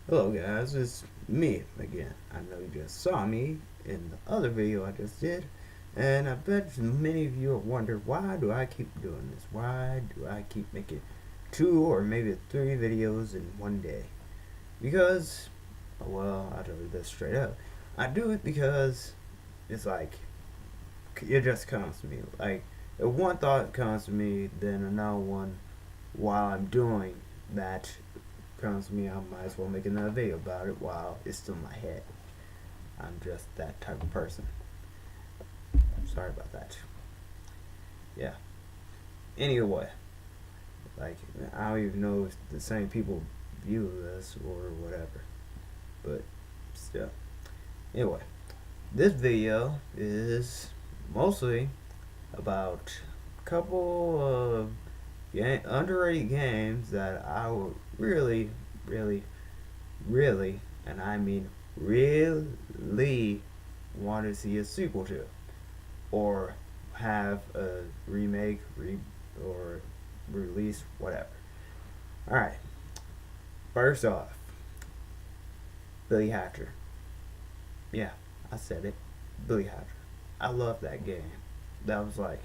Hello guys, it's me again. I know you just saw me in the other video I just did, and I bet many of you have wondered why do I keep doing this? Why do I keep making 2 or maybe 3 videos in one day? Because, well, I'll tell you this straight up. I do it because it's like, it just comes to me. Like, if one thought comes to me, then another one while I'm doing that comes to me, I might as well make another video about it while it's still in my head. I'm just that type of person. Sorry about that. Yeah. Anyway, like I don't even know if the same people view this or whatever, but still. Anyway, this video is mostly about a couple of underrated games that I would really, really, really, and I mean really want to see a sequel to, or have a remake, or release, whatever. All right. First off, Billy Hatcher. Yeah, I said it. Billy Hatcher. I love that game. That was like,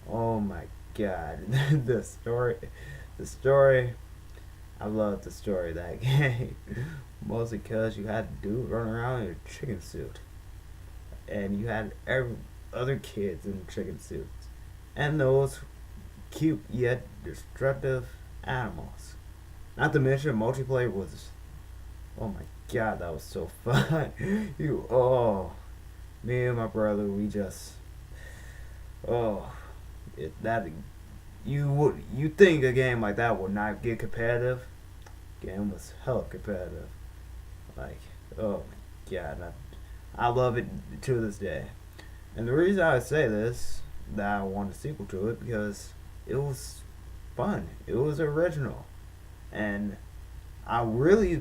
oh my god, the story, the story. I love the story of that game. Mostly because you had to do run around in a chicken suit, and you had other kids in chicken suits, and those cute yet destructive animals. Not to mention multiplayer was, oh my god, that was so fun. Me and my brother, we just, oh, that you think a game like that would not get competitive? Game was hella competitive. Like, oh my god, I love it to this day. And the reason I say this, that I want a sequel to it, because it was fun. It was original, and I'm really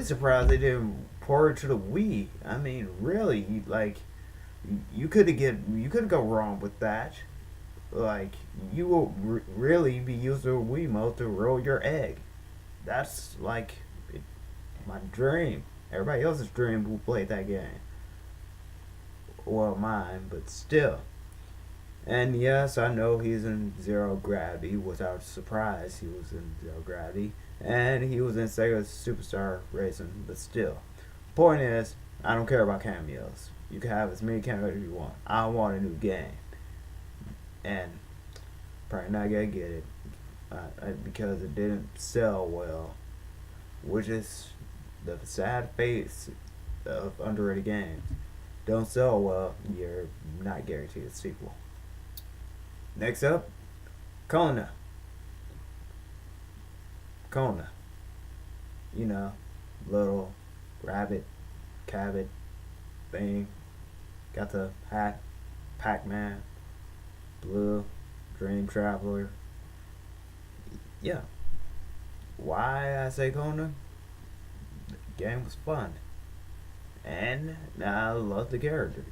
surprised they didn't port it to the Wii. I mean, really, like, you could go wrong with that. Like, you will really be using a Wii mode to roll your egg. That's like my dream. Everybody else's dream who played that game. Well, mine, but still. And yes, I know he's in Zero Gravity. Without surprise, he was in Zero Gravity. And he was in Sega Superstar Racing, but still. Point is, I don't care about cameos. You can have as many cameos as you want. I want a new game. And probably not gonna get it because it didn't sell well, which is the sad face of underrated games. Don't sell well, you're not guaranteed a sequel. Next up, Kona. Kona. You know, little rabbit, cabbit thing. Got the hat, Pac Man, Blue, Dream Traveler. Yeah. Why I say Kona? The game was fun. And I love the characters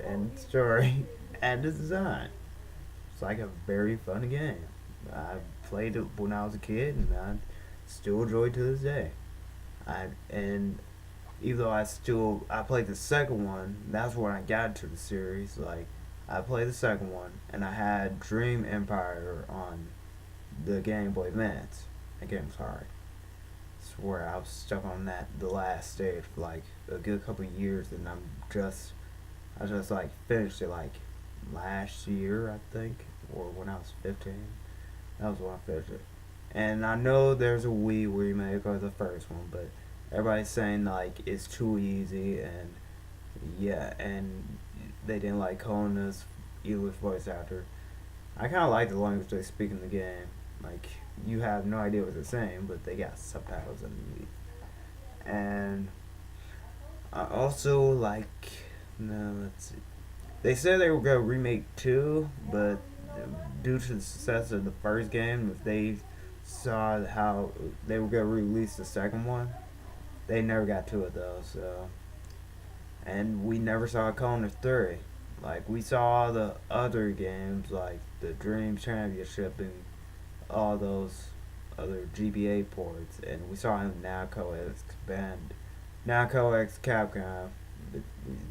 and story and the design. It's like a very fun game. I played it when I was a kid, and I still enjoy it to this day. And even though I played the second one, that's when I got into the series. Like, I played the second one, and I had Dream Empire on the Game Boy Advance. That game was hard. I swear I was stuck on that the last stage for like a good couple of years, and I just like finished it like last year, I think, or when I was 15. That was when I finished it. And I know there's a Wii remake of the first one, but everybody's saying like it's too easy, and yeah, and they didn't like Kona's English voice actor. I kind of like the language they speak in the game. Like, you have no idea what they're saying, but they got subtitles underneath. And I also like, no, let's see. They said they were gonna remake two, but due to the success of the first game, if they saw how they were gonna release the second one, they never got to it though. So, and we never saw Kona 3. Like, we saw the other games like the Dream Championship and all those. other GBA ports, and we saw him Namco expand Namco X Capcom, but,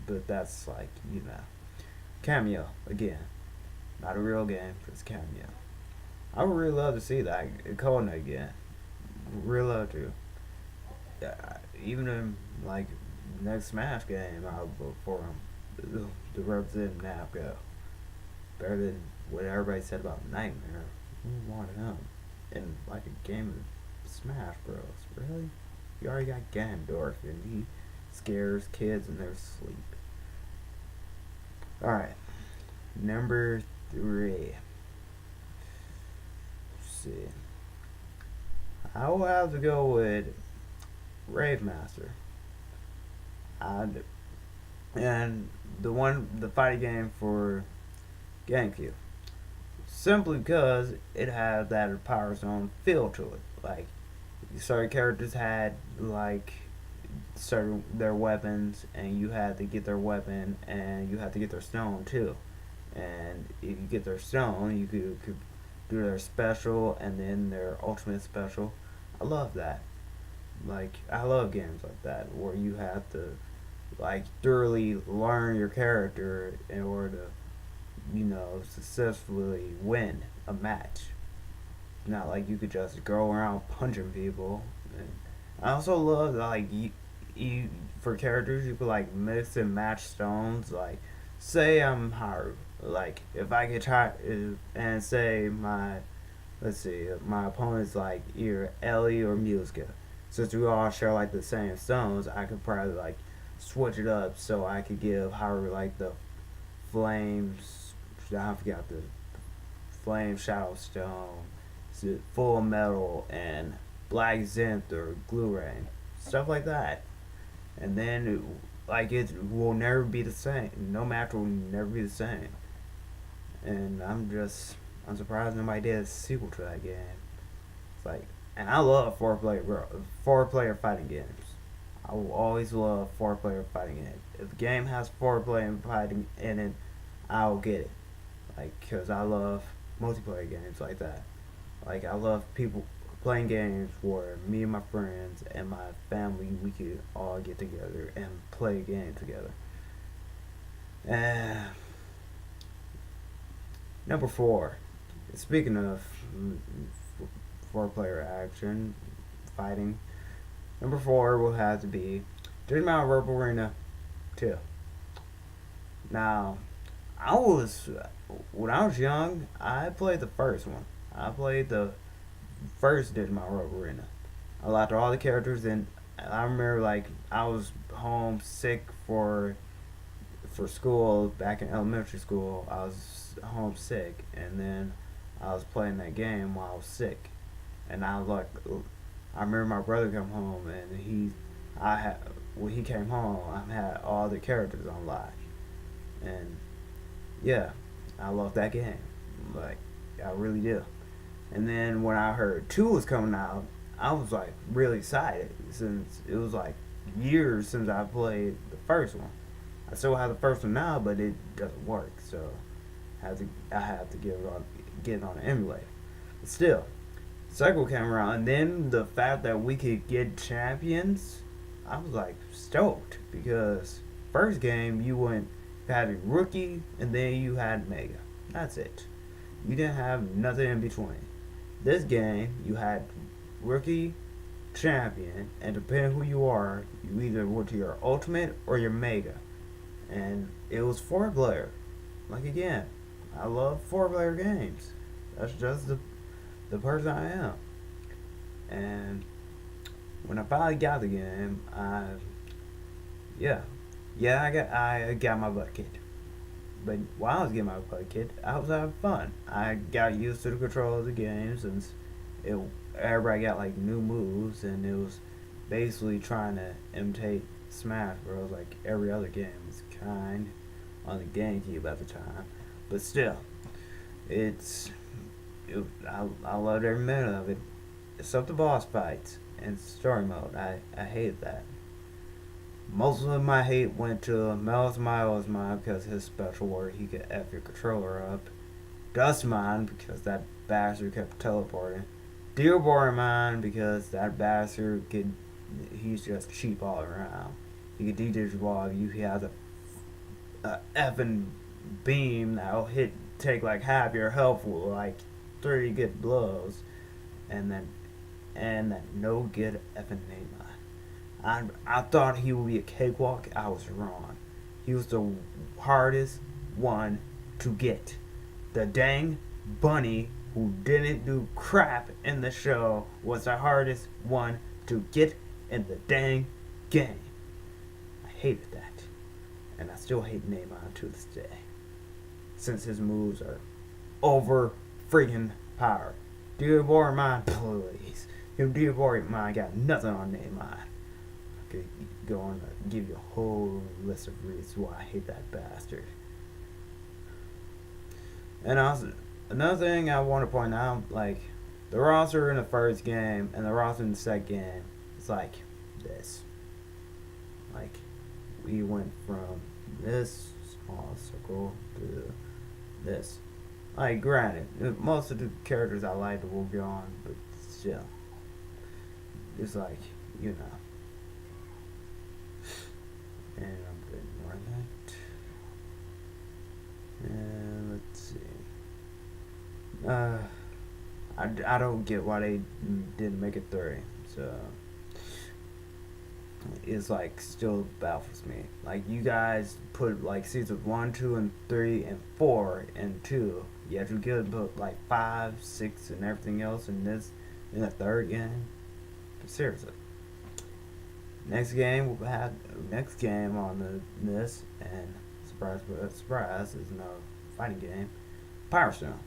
but that's like cameo again, not a real game, just cameo. I would really love to see that Kona again. Really love to. Even in like next Smash game, I'll vote for him to represent Namco. Better than what everybody said about Nightmare. Who wanted him in like a game of Smash Bros? Really? You already got Ganondorf, and he scares kids in their sleep. All right, number 3. Let's see. I will have to go with Rave Master. I'd, and the fighting game for GameCube. Simply because it had that Power Stone feel to it. Like certain characters had like certain their weapons, and you had to get their weapon, and you had to get their stone too. And if you get their stone, you could do their special and then their ultimate special. I love that. Like I love games like that where you have to like thoroughly learn your character in order to successfully win a match. Not like you could just go around punching people. And I also love like you for characters you could like mix and match stones. Like say I'm Haru. Like if I could try and say let's see my opponent's like either Ellie or Muska. Since we all share like the same stones, I could probably like switch it up so I could give Haru like the flames. I forgot the flame shadow stone, full metal, and black zenith or glue rain, stuff like that. And then like it will never be the same. No match will never be the same. And I'm surprised nobody did a sequel to that game. It's like, and I love four player fighting games. I will always love 4-player fighting games. If the game has 4-player fighting in it, I'll get it. Like, cause I love multiplayer games like that. Like, I love people playing games where me and my friends and my family we could all get together and play a game together. And number 4. Speaking of 4-player action fighting, number 4 will have to be Digimon Rebel Arena 2. Now, when I was young, I played the first one. I played the first Digimon Rebel Arena. I liked all the characters, and I remember like I was homesick for school back in elementary school. I was homesick, and then I was playing that game while I was sick, and I was like, I remember my brother come home, and when he came home, I had all the characters unlocked, and yeah, I love that game, like I really do. And then when I heard 2 was coming out, I was like really excited since it was like years since I played the first one. I still have the first one now, but it doesn't work, so I have to get it on an emulator. But still, second came around, and then the fact that we could get champions, I was like stoked because first game you had a rookie and then you had mega. That's it. You didn't have nothing in between. This game you had rookie, champion, and depending who you are, you either went to your ultimate or your mega. And it was 4-player. Like again, I love 4-player games. That's just the person I am. And when I finally got the game, yeah, I got my butt kicked. But while I was getting my butt kicked, I was having fun. I got used to the control of the game since everybody got like new moves, and it was basically trying to imitate Smash Bros. Like every other game was kind on the GameCube at the time. But still, I loved every minute of it. Except the boss fights and story mode. I hated that. Most of my hate went to Melis Miles because his special where he could F your controller up. Dustmon because that bastard kept teleporting. Dear boring mine because that bastard could. He's just cheap all around. He could D-digital you. He has a effing beam that'll take like half your health with like 3 good blows, and that no good effing Neymar. I thought he would be a cakewalk. I was wrong. He was the hardest one to get. The dang bunny who didn't do crap in the show was the hardest one to get in the dang game. I hated that. And I still hate Neymar to this day. Since his moves are over freaking powered. Dear boy mine, please. Dear boy mine got nothing on Neymar. I could go on to give you a whole list of reasons why I hate that bastard. And also, another thing I want to point out, like, the roster in the first game and the roster in the second game, it's like this. Like, we went from this small circle to this. Like, granted, most of the characters I liked will be on, but still. It's like, you know. And I'm going to ignore that. And let's see. I don't get why they didn't make it 3. So it's like still baffles me. Like you guys put like seasons 1, 2, and 3, and 4, and 2. Yet you could put like 5, 6, and everything else in the third game. But seriously. Next game we'll have on this, and surprise is no fighting game. Power Stone.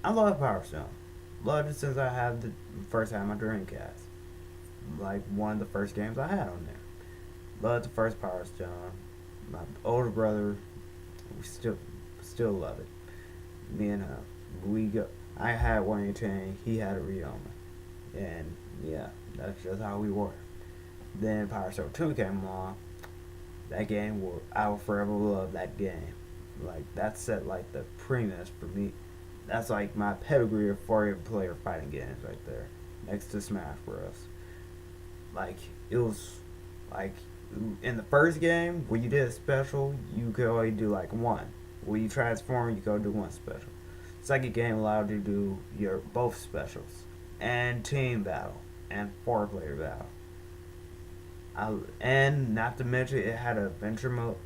I love Power Stone. Loved it since I had the first my Dreamcast. Like one of the first games I had on there. Loved the first Power Stone. My older brother, we still love it. Me and him, I had one Chain, he had a Ryoma, and yeah, that's just how we were. Then Power Stone 2 came along. That game I will forever love that game. Like that set like the premise for me. That's like my pedigree of 4-player fighting games right there, next to Smash Bros. Like it was like in the first game when you did a special, you could only do like one. When you transform, you go do one special. Second game allowed you to do your both specials and team battle and 4-player battle. And not to mention it had a adventure mode.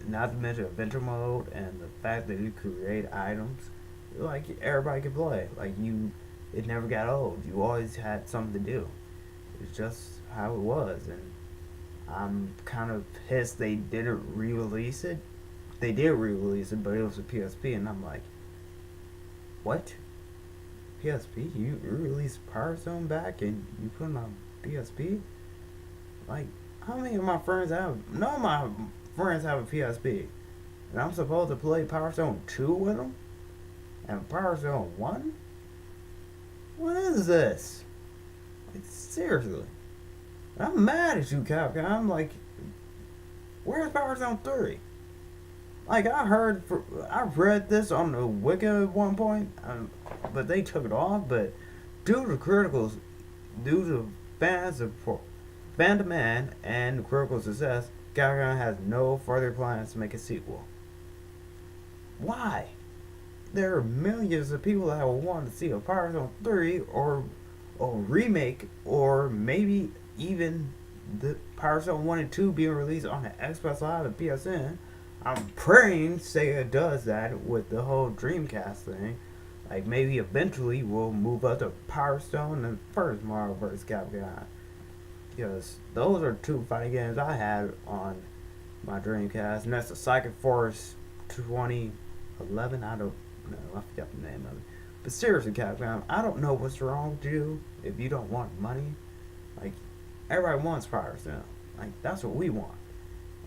Not to mention adventure mode and the fact that you create items, like everybody could play. Like it never got old. You always had something to do. It's just how it was, and I'm kind of pissed they didn't re-release it. They did re-release it, but it was a PSP, and I'm like, what? PSP? You released Power Stone back and you put it on PSP? Like, how many of my friends have? None of my friends have a PSP, and I'm supposed to play Power Stone 2 with them, and Power Stone 1. What is this? Like, seriously, I'm mad at you, Capcom. I'm like, where's Power Stone 3? Like I read this on the Wiki at one point, but they took it off. But due to fan demand and critical success, Capcom has no further plans to make a sequel. Why? There are millions of people that will want to see a Power Stone 3 or a remake, or maybe even the Power Stone 1 and 2 being released on the Xbox Live and PSN. I'm praying Sega does that with the whole Dreamcast thing. Like maybe eventually we'll move up to Power Stone and first Marvel vs. Capcom. Because those are 2 fighting games I had on my Dreamcast. And that's the Psychic Force 2011. I don't know. I forgot the name of it. But seriously, Capcom, I don't know what's wrong with you if you don't want money. Like, everybody wants Power Stone. Like, that's what we want.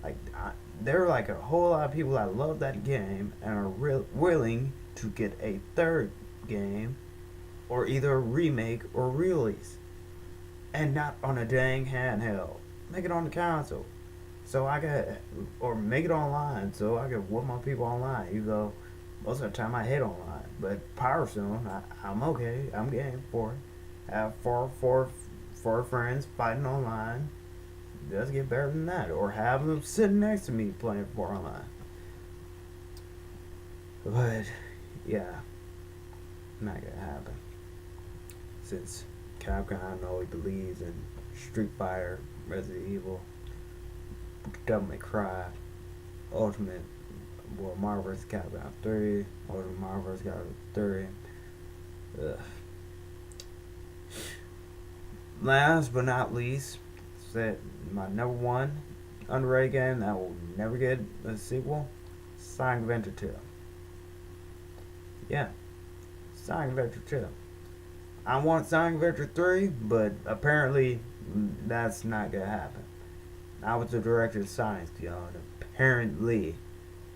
Like, there are like a whole lot of people that love that game and are willing to get a third game or either a remake or release, and not on a dang handheld. Make it on the console, so I could, or make it online so I could whoop my people online. Even though most of the time I hate online, But Power Stone, I'm okay. I'm game for it. Have four friends fighting online. Does get better than that. Or have them sitting next to me playing for online. But yeah, not gonna happen. Since Capcom only believes in Street Fighter, Resident Evil, Devil May Cry, Ultimate, well, Marvel vs. Capcom 3, Ultimate Marvel vs. Capcom 3. Ugh. Last but not least, set my number one underrated game that will never get a sequel, Sonic Adventure 2. Yeah, Sonic Adventure 2. I want Sonic Adventure 3, but apparently that's not gonna happen. I was the director of Sonic, apparently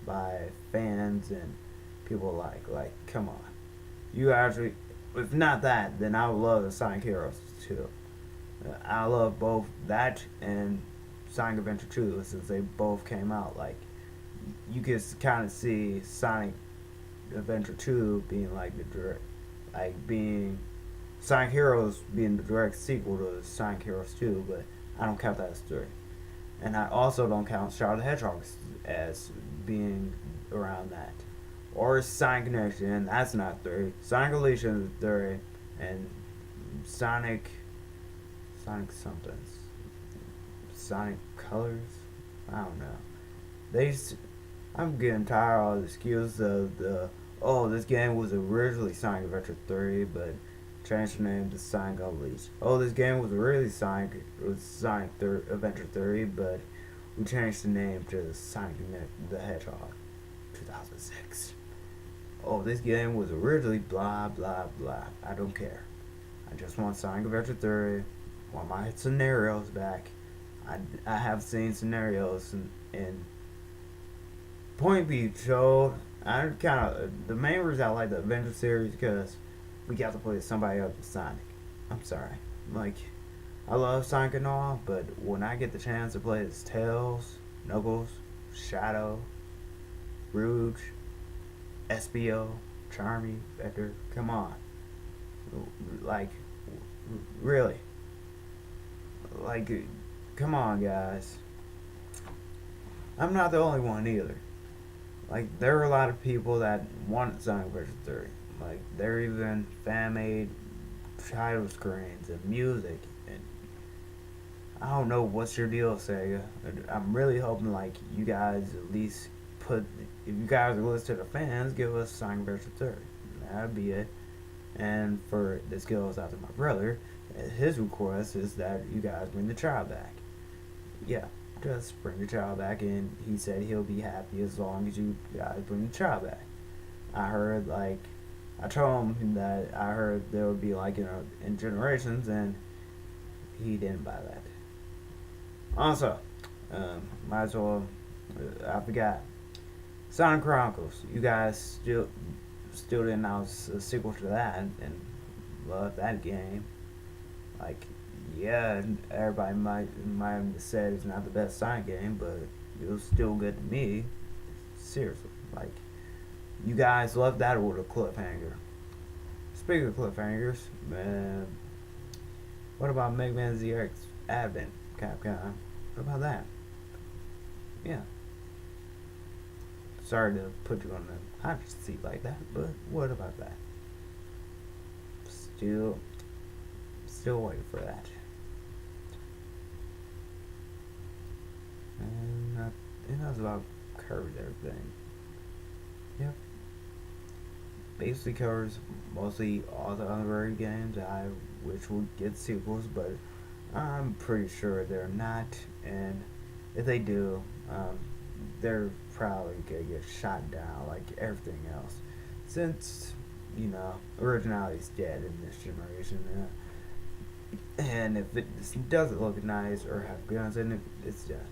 by fans and people alike. Like, come on. You actually, if not that, then I would love the Sonic Heroes 2. I love both that and Sonic Adventure 2 since they both came out. Like, you can kind of see Sonic Adventure 2 being like the direct, like being Sonic Heroes being the direct sequel to Sonic Heroes 2, but I don't count that as 3. And I also don't count Shadow the Hedgehog as being around that. Or Sonic Connection, that's not 3. Sonic Elation is 3, and Sonic something. Sonic Colors? I don't know. I'm getting tired of all the excuses of this game was originally Sonic Adventure 3, but changed the name to Sonic Unleashed. This game was really Sonic Adventure 3, but we changed the name to Sonic the Hedgehog 2006. This game was originally blah blah blah. I don't care. I just want Sonic Adventure 3. Want my scenarios back. I have seen scenarios and Point Beach showed. I kind of the main reason I like the Adventure series because we got to play somebody else with Sonic. I'm sorry, like I love Sonic and all, but when I get the chance to play as Tails, Knuckles, Shadow, Rouge, Espio, Charmy, Vector, come on, like really, like come on guys. I'm not the only one either. Like, there are a lot of people that want Sonic Adventure 3. Like, there are even fan-made title screens and music. And I don't know what's your deal, Sega. I'm really hoping, like, you guys at least if you guys are listening to the fans, give us Sonic Adventure 3. That'd be it. And this goes out to my brother. His request is that you guys bring the child back. Yeah. Just bring the child back, and he said he'll be happy as long as you guys bring the child back. I told him that I heard there would be in generations, and he didn't buy that. Also, might as well, I forgot, Sonic Chronicles. You guys still didn't announce a sequel to that, and love that game. Like, yeah, everybody might have said it's not the best Sonic game, but it was still good to me. Seriously, like, you guys love that with a cliffhanger. Speaking of cliffhangers, man, what about Mega Man ZX Advent, Capcom? What about that? Yeah. Sorry to put you on the hot seat like that, but what about that? Still waiting for that. And I think that's about covers everything. Yep. Basically covers mostly all the other games which will get sequels, but I'm pretty sure they're not, and if they do, they're probably gonna get shot down like everything else, since originality's dead in this generation. And if it doesn't look nice or have guns in it, it's dead.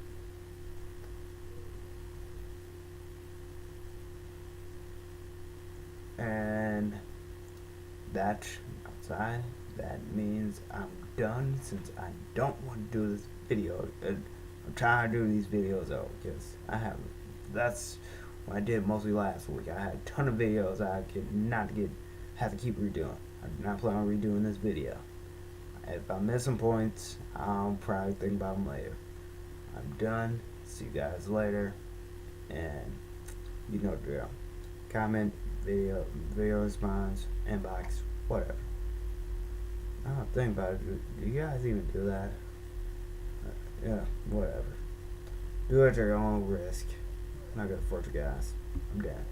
And that means I'm done, since I don't want to do this video. I'm trying to do these videos out because that's when I did mostly last week. I had a ton of videos I could not get, have to keep redoing. I do not plan on redoing this video. If I miss some points, I'll probably think about them later. I'm done. See you guys later. And you know the drill. Comment, video response, inbox, whatever. I don't think about it. Do you guys even do that? Yeah, whatever. Do it at your own risk. I'm not gonna force you guys. I'm done.